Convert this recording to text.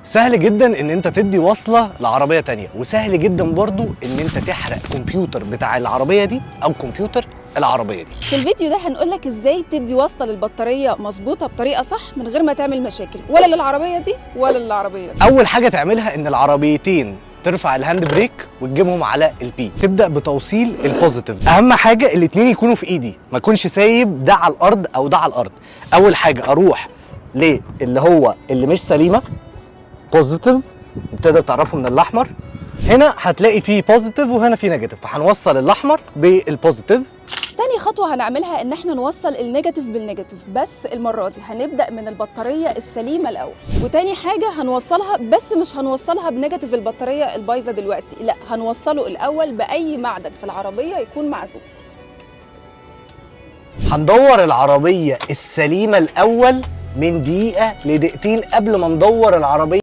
سهل جدا ان انت تدي وصله لعربيه تانية، وسهل جدا برضو ان انت تحرق كمبيوتر بتاع العربيه دي او كمبيوتر العربيه دي. في الفيديو ده هنقولك ازاي تدي وصله للبطاريه مظبوطه بطريقه صح من غير ما تعمل مشاكل ولا للعربيه دي ولا للعربيه دي. اول حاجه تعملها ان العربيتين ترفع الهاند بريك وتجيبهم على البي، تبدا بتوصيل البوزيتيف. اهم حاجه الاتنين يكونوا في ايدي، ما اكونش سايب ده على الارض او ده على الارض. اول حاجه اروح اللي مش سليمه بوزيتيف، تقدر تعرفه من الاحمر. هنا هتلاقي فيه بوزيتيف وهنا فيه نيجاتيف، فهنوصل الاحمر بالبوزيتيف. تاني خطوة هنعملها إن احنا نوصل النيجاتيف بالنيجاتيف، بس المرة دي هنبدأ من البطارية السليمة الأول. وتاني حاجة هنوصلها، بس مش هنوصلها بنيجاتيف البطارية البايظة دلوقتي، لا هنوصله الأول بأي معدن في العربية يكون معزول. هندور العربية السليمة الأول من دقيقة لدقيقتين قبل ما ندور العربية